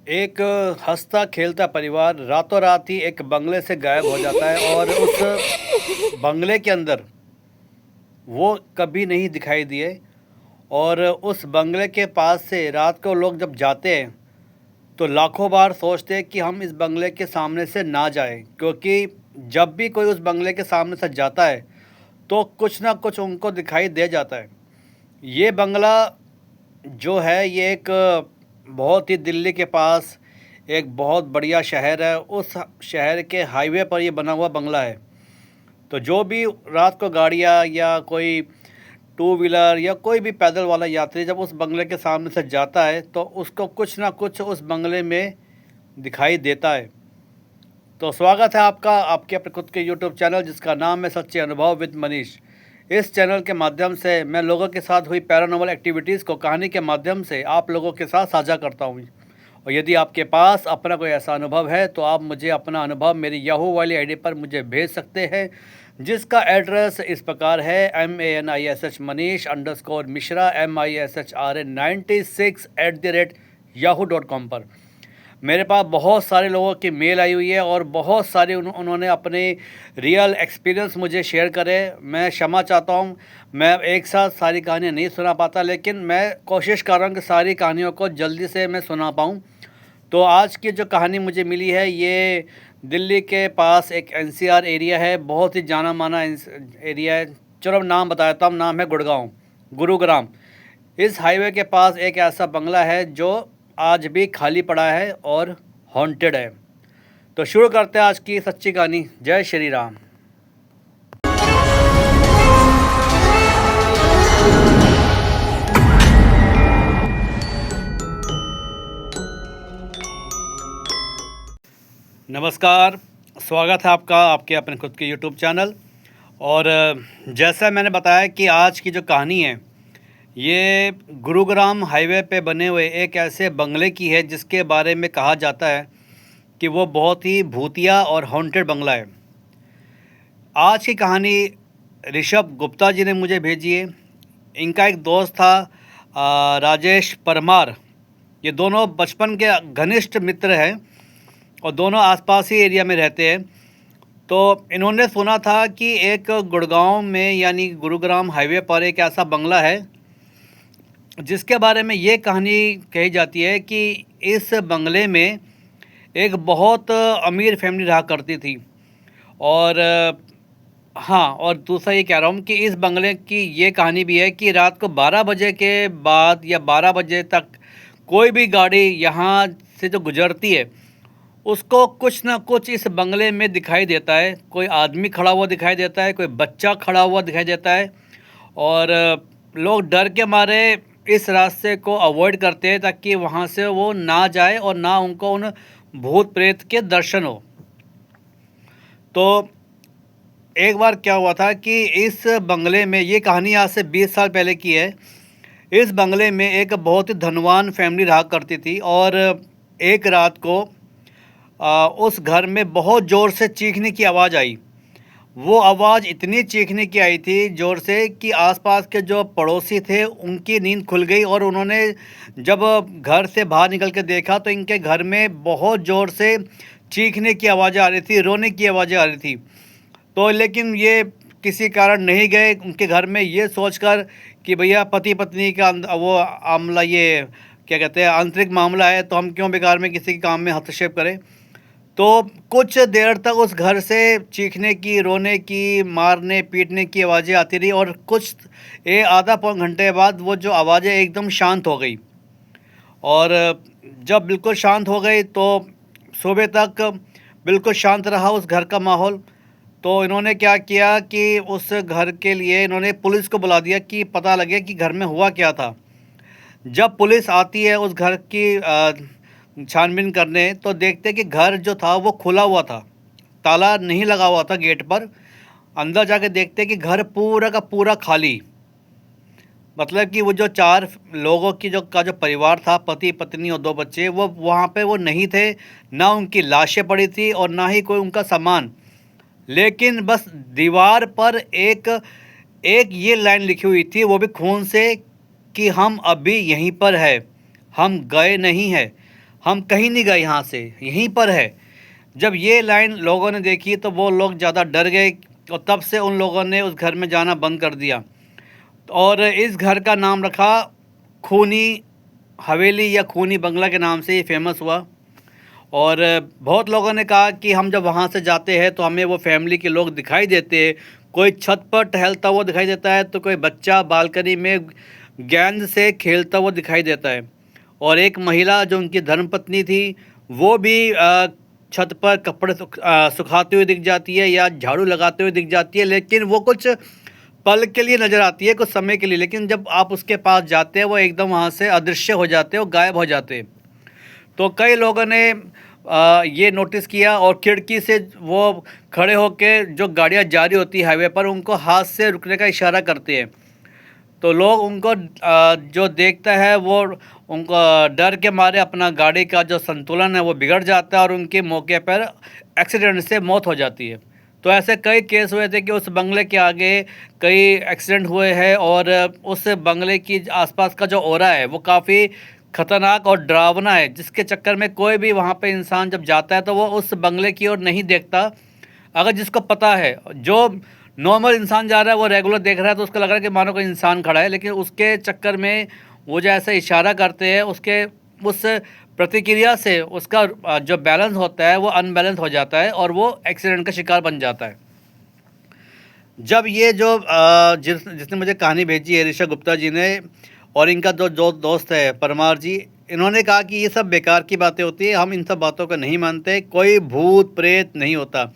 एक हँसता खेलता परिवार रातों रात ही एक बंगले से गायब हो जाता है और उस बंगले के अंदर वो कभी नहीं दिखाई दिए। और उस बंगले के पास से रात को लोग जब जाते हैं तो लाखों बार सोचते हैं कि हम इस बंगले के सामने से ना जाएं, क्योंकि जब भी कोई उस बंगले के सामने से जाता है तो कुछ ना कुछ उनको दिखाई दे जाता है। ये बंगला जो है ये एक बहुत ही दिल्ली के पास एक बहुत बढ़िया शहर है। उस शहर के हाईवे पर ये बना हुआ बंगला है। तो जो भी रात को गाड़ियाँ या कोई टू व्हीलर या कोई भी पैदल वाला यात्री जब उस बंगले के सामने से जाता है तो उसको कुछ ना कुछ उस बंगले में दिखाई देता है। तो स्वागत है आपका आपके अपने खुद के यूट्यूब चैनल जिसका नाम है सच्चे अनुभव विद मनीष। इस चैनल के माध्यम से मैं लोगों के साथ हुई पैरानॉर्मल एक्टिविटीज़ को कहानी के माध्यम से आप लोगों के साथ साझा करता हूँ। और यदि आपके पास अपना कोई ऐसा अनुभव है तो आप मुझे अपना अनुभव मेरी याहू वाली आईडी पर मुझे भेज सकते हैं, जिसका एड्रेस इस प्रकार है MANISH Manish_Mishra MISHRA96 पर। मेरे पास बहुत सारे लोगों की मेल आई हुई है और बहुत सारे उन्होंने अपने रियल एक्सपीरियंस मुझे शेयर करे। मैं क्षमा चाहता हूँ, मैं एक साथ सारी कहानियाँ नहीं सुना पाता, लेकिन मैं कोशिश कर रहा हूँ कि सारी कहानियों को जल्दी से मैं सुना पाऊँ। तो आज की जो कहानी मुझे मिली है ये दिल्ली के पास एक NCR एरिया है, बहुत ही जाना माना एरिया है। चलो नाम बता देता हूँ, नाम है गुरुग्राम। इस हाईवे के पास एक ऐसा बंगला है जो आज भी खाली पड़ा है और हॉन्टेड है। तो शुरू करते हैं आज की सच्ची कहानी। जय श्री राम। नमस्कार, स्वागत है आपका आपके अपने खुद के यूट्यूब चैनल। और जैसा मैंने बताया कि आज की जो कहानी है ये गुरुग्राम हाईवे पे बने हुए एक ऐसे बंगले की है जिसके बारे में कहा जाता है कि वो बहुत ही भूतिया और हॉन्टेड बंगला है। आज की कहानी ऋषभ गुप्ता जी ने मुझे भेजी है। इनका एक दोस्त था राजेश परमार। ये दोनों बचपन के घनिष्ठ मित्र हैं और दोनों आसपास ही एरिया में रहते हैं। तो इन्होंने सुना था कि एक गुड़गांव में यानी गुरुग्राम हाईवे पर एक ऐसा बंगला है जिसके बारे में ये कहानी कही जाती है कि इस बंगले में एक बहुत अमीर फैमिली रहा करती थी। और हाँ, और दूसरा ये कह रहा हूँ कि इस बंगले की ये कहानी भी है कि रात को 12 बजे के बाद या 12 बजे तक कोई भी गाड़ी यहाँ से जो गुजरती है उसको कुछ ना कुछ इस बंगले में दिखाई देता है। कोई आदमी खड़ा हुआ दिखाई देता है, कोई बच्चा खड़ा हुआ दिखाई देता है। और लोग डर के मारे इस रास्ते को अवॉइड करते हैं ताकि वहाँ से वो ना जाए और ना उनको उन भूत प्रेत के दर्शन हो। तो एक बार क्या हुआ था कि इस बंगले में, ये कहानी आज से 20 साल पहले की है, इस बंगले में एक बहुत ही धनवान फैमिली रहा करती थी। और एक रात को उस घर में बहुत ज़ोर से चीखने की आवाज़ आई। वो आवाज़ इतनी चीखने की आई थी ज़ोर से कि आसपास के जो पड़ोसी थे उनकी नींद खुल गई। और उन्होंने जब घर से बाहर निकल के देखा तो इनके घर में बहुत ज़ोर से चीखने की आवाज़ें आ रही थी, रोने की आवाज़ें आ रही थी। तो लेकिन ये किसी कारण नहीं गए उनके घर में, ये सोचकर कि भैया पति पत्नी का वो मामला, ये क्या कहते हैं, आंतरिक मामला है, तो हम क्यों बेकार में किसी के काम में हस्तक्षेप करें। तो कुछ देर तक उस घर से चीखने की, रोने की, मारने पीटने की आवाज़ें आती रही। और कुछ आधा पौन घंटे बाद वो जो आवाज़ें एकदम शांत हो गई। और जब बिल्कुल शांत हो गई तो सुबह तक बिल्कुल शांत रहा उस घर का माहौल। तो इन्होंने क्या किया कि उस घर के लिए इन्होंने पुलिस को बुला दिया कि पता लगे कि घर में हुआ क्या था। जब पुलिस आती है उस घर की छानबीन करने तो देखते कि घर जो था वो खुला हुआ था, ताला नहीं लगा हुआ था गेट पर। अंदर जाके देखते कि घर पूरा का पूरा खाली, मतलब कि वो जो 4 लोगों की जो परिवार था, पति पत्नी और 2 बच्चे, वो वहाँ पे वो नहीं थे। ना उनकी लाशें पड़ी थी और ना ही कोई उनका सामान। लेकिन बस दीवार पर एक ये लाइन लिखी हुई थी, वो भी खून से, कि हम अभी यहीं पर है, हम गए नहीं हैं, हम कहीं नहीं गए यहाँ से, यहीं पर है। जब ये लाइन लोगों ने देखी तो वो लोग ज़्यादा डर गए और तब से उन लोगों ने उस घर में जाना बंद कर दिया और इस घर का नाम रखा खूनी हवेली या खूनी बंगला के नाम से ये फेमस हुआ। और बहुत लोगों ने कहा कि हम जब वहाँ से जाते हैं तो हमें वो फैमिली के लोग दिखाई देते हैं, कोई छत पर टहलता हुआ दिखाई देता है तो कोई बच्चा बालकनी में गेंद से खेलता हुआ दिखाई देता है। और एक महिला जो उनकी धर्मपत्नी थी वो भी छत पर कपड़े सुखाते हुए दिख जाती है या झाड़ू लगाते हुए दिख जाती है, लेकिन वो कुछ पल के लिए नज़र आती है, कुछ समय के लिए, लेकिन जब आप उसके पास जाते हैं वो एकदम वहाँ से अदृश्य हो जाते हैं, वो गायब हो जाते हैं। तो कई लोगों ने ये नोटिस किया और खिड़की से वो खड़े होके जो गाड़ियाँ जा रही होती है हाईवे पर उनको हाथ से रुकने का इशारा करते हैं। तो लोग उनको जो देखता है वो उनको डर के मारे अपना गाड़ी का जो संतुलन है वो बिगड़ जाता है और उनके मौके पर एक्सीडेंट से मौत हो जाती है। तो ऐसे कई केस हुए थे कि उस बंगले के आगे कई एक्सीडेंट हुए हैं और उस बंगले की आसपास का जो ओरा है वो काफ़ी ख़तरनाक और डरावना है, जिसके चक्कर में कोई भी वहाँ पे इंसान जब जाता है तो वो उस बंगले की ओर नहीं देखता। अगर जिसको पता है, जो नॉर्मल इंसान जा रहा है वो रेगुलर देख रहा है तो उसको लग रहा है कि मानो कोई इंसान खड़ा है, लेकिन उसके चक्कर में वो जो ऐसा इशारा करते हैं उसके उस प्रतिक्रिया से उसका जो बैलेंस होता है वो अनबैलेंस हो जाता है और वो एक्सीडेंट का शिकार बन जाता है। जब ये जो जिसने मुझे कहानी भेजी है ऋषा गुप्ता जी ने, और इनका जो दोस्त है परमार जी, इन्होंने कहा कि ये सब बेकार की बातें होती है, हम इन सब बातों को नहीं मानते, कोई भूत प्रेत नहीं होता।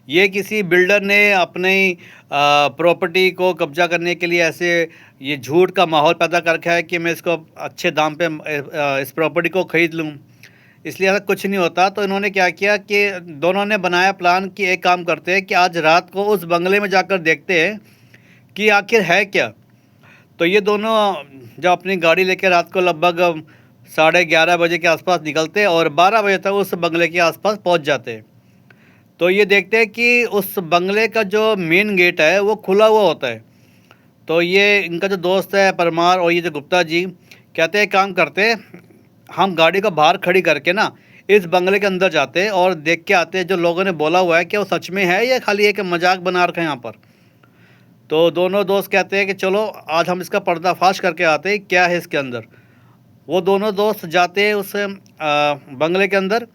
ये किसी बिल्डर ने अपनी प्रॉपर्टी को कब्जा करने के लिए ऐसे ये झूठ का माहौल पैदा कर रखा है कि मैं इसको अच्छे दाम पे इस प्रॉपर्टी को ख़रीद लूँ, इसलिए ऐसा कुछ नहीं होता। तो इन्होंने क्या किया कि दोनों ने बनाया प्लान कि एक काम करते हैं कि आज रात को उस बंगले में जाकर देखते हैं कि आखिर है क्या। तो ये दोनों जब अपनी गाड़ी लेकर रात को लगभग 11:30 बजे के आसपास निकलते और 12 बजे तक उस बंगले के आसपास पहुंच जाते हैं। तो ये देखते हैं कि उस बंगले का जो मेन गेट है वो खुला हुआ होता है। तो ये इनका जो दोस्त है परमार और ये जो गुप्ता जी कहते हैं काम करते हैं, हम गाड़ी को बाहर खड़ी करके ना इस बंगले के अंदर जाते हैं और देख के आते हैं जो लोगों ने बोला हुआ है कि वो सच में है या खाली एक मजाक बना रखा है यहाँ पर। तो दोनों दोस्त कहते हैं कि चलो आज हम इसका पर्दाफाश करके आते हैं क्या है इसके अंदर। वो दोनों दोस्त जाते हैं उस बंगले के अंदर।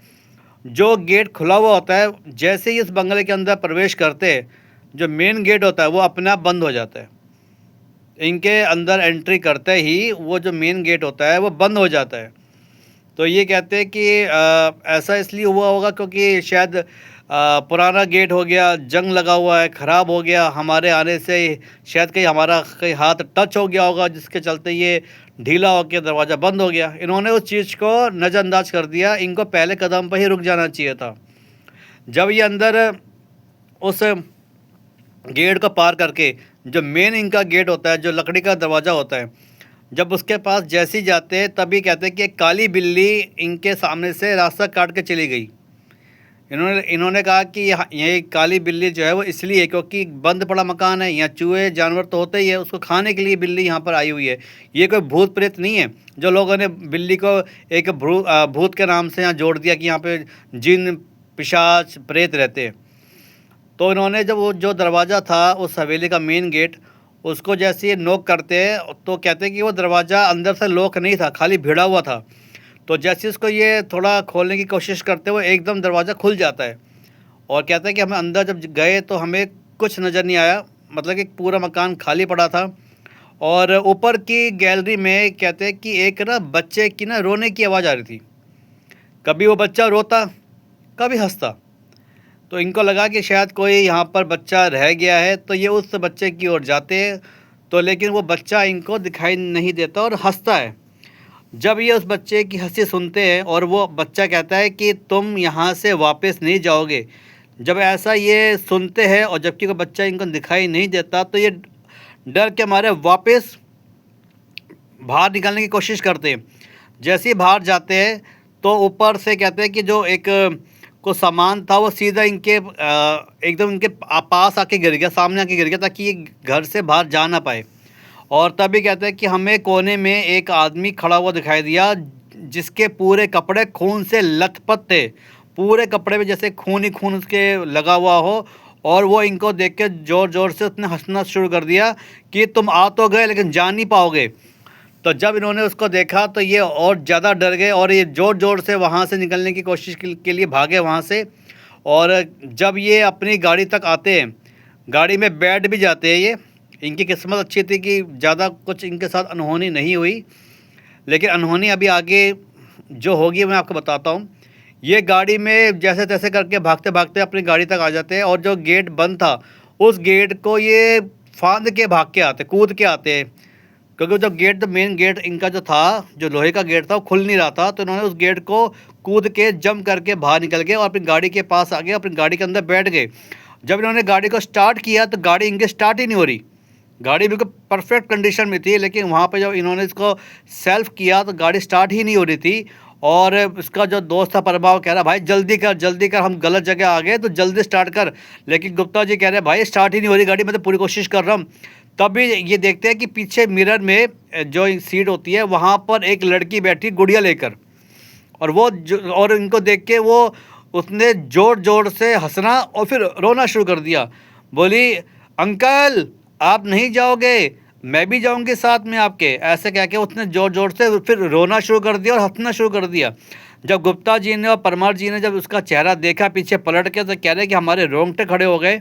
जो गेट खुला हुआ होता है, जैसे ही इस बंगले के अंदर प्रवेश करते हैं जो मेन गेट होता है वो अपने आप बंद हो जाता है। इनके अंदर एंट्री करते ही वो जो मेन गेट होता है वो बंद हो जाता है। तो ये कहते हैं कि ऐसा इसलिए हुआ होगा क्योंकि शायद पुराना गेट हो गया, जंग लगा हुआ है, ख़राब हो गया, हमारे आने से शायद कहीं हमारा कहीं हाथ टच हो गया होगा जिसके चलते ये ढीला होकर दरवाज़ा बंद हो गया। इन्होंने उस चीज़ को नज़रअंदाज कर दिया, इनको पहले कदम पर ही रुक जाना चाहिए था। जब ये अंदर उस गेट को पार करके जो मेन इनका गेट होता है, जो लकड़ी का दरवाज़ा होता है, जब उसके पास जैसे ही जाते हैं तभी कहते हैं कि एक काली बिल्ली इनके सामने से रास्ता काट के चली गई। इन्होंने कहा कि ये काली बिल्ली जो है वो इसलिए क्योंकि बंद पड़ा मकान है, यहाँ चूहे जानवर तो होते ही है, उसको खाने के लिए बिल्ली यहाँ पर आई हुई है। ये कोई भूत प्रेत नहीं है जो लोगों ने बिल्ली को एक भूत के नाम से यहाँ जोड़ दिया कि यहाँ पे जिन पिशाच प्रेत रहते हैं। तो इन्होंने जब वो जो दरवाज़ा था उस हवेली का मेन गेट, उसको जैसे ही नॉक करते हैं तो कहते हैं कि वो दरवाज़ा अंदर से लॉक नहीं था, खाली भिड़ा हुआ था। तो जैसे उसको ये थोड़ा खोलने की कोशिश करते हुए एकदम दरवाज़ा खुल जाता है और कहते हैं कि हमें अंदर जब गए तो हमें कुछ नज़र नहीं आया, मतलब कि पूरा मकान खाली पड़ा था। और ऊपर की गैलरी में कहते हैं कि एक ना बच्चे की ना रोने की आवाज़ आ रही थी, कभी वो बच्चा रोता कभी हंसता। तो इनको लगा कि शायद कोई यहाँ पर बच्चा रह गया है, तो ये उस बच्चे की ओर जाते हैं तो लेकिन वो बच्चा इनको दिखाई नहीं देता और हंसता है। जब ये उस बच्चे की हंसी सुनते हैं और वो बच्चा कहता है कि तुम यहाँ से वापस नहीं जाओगे, जब ऐसा ये सुनते हैं और जबकि कोई बच्चा इनको दिखाई नहीं देता तो ये डर के मारे वापस बाहर निकलने की कोशिश करते हैं। जैसे ही बाहर जाते हैं तो ऊपर से कहते हैं कि जो एक को सामान था वो सीधा इनके एकदम इनके पास आके गिर गया, सामने आके गिर गया ताकि ये घर से बाहर जा ना पाए। और तभी कहते हैं कि हमें कोने में एक आदमी खड़ा हुआ दिखाई दिया जिसके पूरे कपड़े खून से लथपथ थे, पूरे कपड़े में जैसे खून ही खून उसके लगा हुआ हो। और वो इनको देख के ज़ोर ज़ोर से उसने हंसना शुरू कर दिया कि तुम आ तो गए लेकिन जा नहीं पाओगे। तो जब इन्होंने उसको देखा तो ये और ज़्यादा डर गए और ये ज़ोर ज़ोर से वहाँ से निकलने की कोशिश के लिए भागे वहाँ से। और जब ये अपनी गाड़ी तक आते हैं, गाड़ी में बैठ भी जाते हैं ये। इनकी किस्मत अच्छी थी कि ज़्यादा कुछ इनके साथ अनहोनी नहीं हुई, लेकिन अनहोनी अभी आगे जो होगी मैं आपको बताता हूँ। ये गाड़ी में जैसे तैसे करके भागते भागते अपनी गाड़ी तक आ जाते हैं और जो गेट बंद था उस गेट को ये फांद के भाग के आते, कूद के आते हैं। क्योंकि जब गेट, तो मेन गेट इनका जो था, जो लोहे का गेट था, वो खुल नहीं रहा था। तो इन्होंने उस गेट को कूद के जंप करके बाहर निकल गए और अपनी गाड़ी के पास आ गए, अपनी गाड़ी के अंदर बैठ गए। जब इन्होंने गाड़ी को स्टार्ट किया तो गाड़ी इनकी स्टार्ट ही नहीं हो रही। गाड़ी बिल्कुल परफेक्ट कंडीशन में थी, लेकिन वहाँ पे जब इन्होंने इसको सेल्फ किया तो गाड़ी स्टार्ट ही नहीं हो रही थी। और इसका जो दोस्त था परमा कह रहा भाई जल्दी कर, हम गलत जगह आ गए तो जल्दी स्टार्ट कर। लेकिन गुप्ता जी कह रहे भाई स्टार्ट ही नहीं हो रही गाड़ी, मैं तो पूरी कोशिश कर रहा हूँ। तभी ये देखते हैं कि पीछे मिरर में जो सीट होती है वहाँ पर एक लड़की बैठी गुड़िया लेकर। और और इनको देख के वो उसने ज़ोर ज़ोर से हंसना और फिर रोना शुरू कर दिया। बोली अंकल आप नहीं जाओगे, मैं भी जाऊंगी साथ में आपके, ऐसे कह के उसने ज़ोर ज़ोर से फिर रोना शुरू कर दिया और हंसना शुरू कर दिया। जब गुप्ता जी ने और परमार जी ने जब उसका चेहरा देखा पीछे पलट के, तो कह रहे कि हमारे रोंगटे खड़े हो गए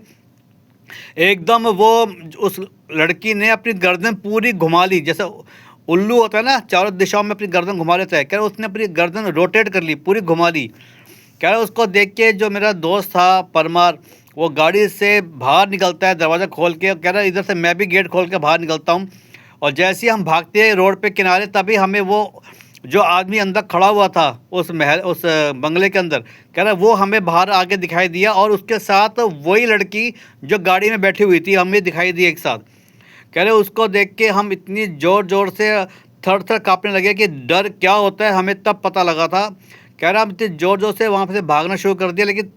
एकदम। वो उस लड़की ने अपनी गर्दन पूरी घुमा ली, जैसे उल्लू होता है ना, चारों दिशाओं में अपनी गर्दन घुमा लेता है। कह रहे उसने अपनी गर्दन रोटेट कर ली, पूरी घुमा ली। कह रहे उसको देख के जो मेरा दोस्त था परमार, वो गाड़ी से बाहर निकलता है दरवाज़ा खोल के। कह रहा है इधर से मैं भी गेट खोल के बाहर निकलता हूँ। और जैसे ही हम भागते हैं रोड पे किनारे, तभी हमें वो जो आदमी अंदर खड़ा हुआ था उस महल, उस बंगले के अंदर, कह रहा है वो हमें बाहर आके दिखाई दिया और उसके साथ वही लड़की जो गाड़ी में बैठी हुई थी हमें दिखाई दी एक साथ। कह रहे उसको देख के हम इतनी ज़ोर ज़ोर से थर थर काँपने लगे कि डर क्या होता है हमें तब पता लगा था। कह रहा हम इतनी ज़ोर ज़ोर से वहाँ से भागना शुरू कर दिया, लेकिन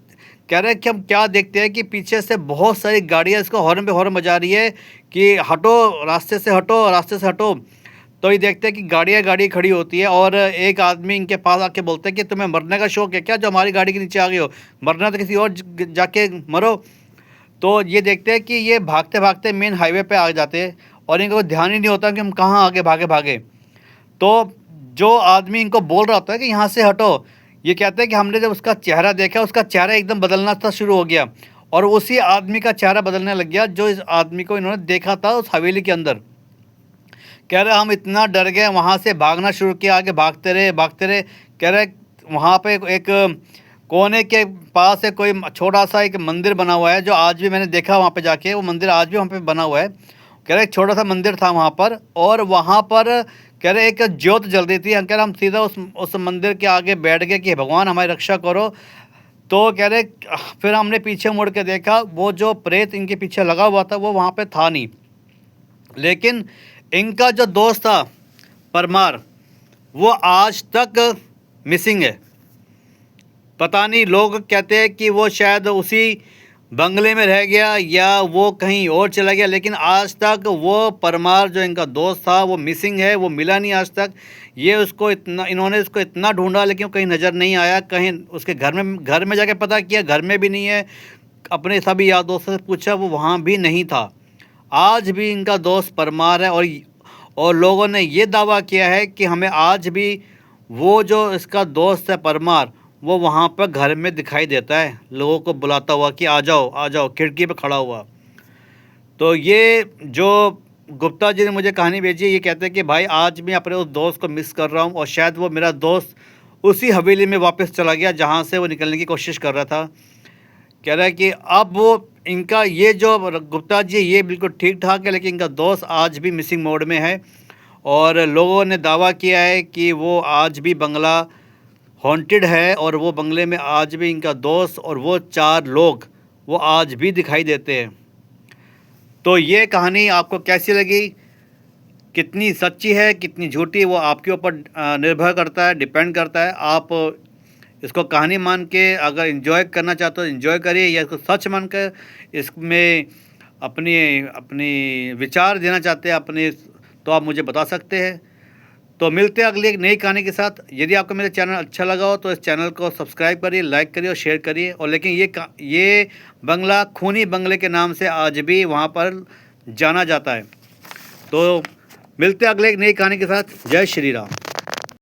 कह रहे हैं कि हम क्या देखते हैं कि पीछे से बहुत सारी गाड़ियाँ इसको हॉर्न पे हॉर्न बजा रही है कि हटो, रास्ते से हटो, रास्ते से हटो। तो ये देखते हैं कि गाड़ी खड़ी होती है और एक आदमी इनके पास आके बोलते हैं कि तुम्हें मरने का शौक है क्या, जो हमारी गाड़ी के नीचे आ गए हो, मरना तो किसी और जाके मरो। तो ये देखते हैं कि ये भागते भागते मेन हाईवे पे आ जाते हैं और इनको ध्यान ही नहीं होता कि हम कहाँ आगे भागे। तो जो आदमी इनको बोल रहा होता है कि यहाँ से हटो, ये कहते हैं कि हमने जब उसका चेहरा देखा, उसका चेहरा एकदम बदलना था शुरू हो गया और उसी आदमी का चेहरा बदलने लग गया जो इस आदमी को इन्होंने देखा था उस हवेली के अंदर। कह रहे हम इतना डर गए, वहाँ से भागना शुरू किया, आगे भागते रहे। कह रहे वहाँ पे एक कोने के पास है कोई छोटा सा एक मंदिर बना हुआ है, जो आज भी मैंने देखा वहाँ पे जाके, वो मंदिर आज भी वहाँ पे बना हुआ है। कह रहे एक छोटा सा मंदिर था वहाँ पर, और वहाँ पर कह रहे एक ज्योत जल रही थी। कह रहे हम सीधा उस मंदिर के आगे बैठ गए कि भगवान हमारी रक्षा करो। तो कह रहे फिर हमने पीछे मुड़ के देखा, वो जो प्रेत इनके पीछे लगा हुआ था वो वहाँ पे था नहीं, लेकिन इनका जो दोस्त था परमार, वो आज तक मिसिंग है। पता नहीं, लोग कहते हैं कि वो शायद उसी बंगले में रह गया या वो कहीं और चला गया, लेकिन आज तक वो परमार जो इनका दोस्त था वो मिसिंग है, वो मिला नहीं आज तक। इन्होंने उसको इतना ढूंढा लेकिन कहीं नज़र नहीं आया। कहीं उसके घर में जाके पता किया, घर में भी नहीं है। अपने सभी यार दोस्तों से पूछा, वो वहाँ भी नहीं था। आज भी इनका दोस्त परमार है और लोगों ने ये दावा किया है कि हमें आज भी वो जो इसका दोस्त है परमार, वो वहाँ पर घर में दिखाई देता है, लोगों को बुलाता हुआ कि आ जाओ, खिड़की पे खड़ा हुआ। तो ये जो गुप्ता जी ने मुझे कहानी भेजी, ये कहते हैं कि भाई आज मैं अपने उस दोस्त को मिस कर रहा हूँ और शायद वो मेरा दोस्त उसी हवेली में वापस चला गया जहाँ से वो निकलने की कोशिश कर रहा था। कह रहा है कि अब वो इनका ये जो गुप्ता जी, ये बिल्कुल ठीक ठाक है, लेकिन इनका दोस्त आज भी मिसिंग मोड में है। और लोगों ने दावा किया है कि वो आज भी बंगला हॉन्टेड है और वो बंगले में आज भी इनका दोस्त और वो 4 लोग वो आज भी दिखाई देते हैं। तो ये कहानी आपको कैसी लगी, कितनी सच्ची है कितनी झूठी, वो आपके ऊपर निर्भर करता है, डिपेंड करता है। आप इसको कहानी मान के अगर एंजॉय करना चाहते हो एंजॉय करिए, या इसको सच मान कर इसमें अपनी विचार देना चाहते हैं अपने, तो आप मुझे बता सकते हैं। तो मिलते हैं अगली एक नई कहानी के साथ। यदि आपको मेरा चैनल अच्छा लगा हो तो इस चैनल को सब्सक्राइब करिए, लाइक करिए और शेयर करिए। और लेकिन ये बंगला खूनी बंगले के नाम से आज भी वहाँ पर जाना जाता है। तो मिलते हैं अगले एक नई कहानी के साथ। जय श्री राम।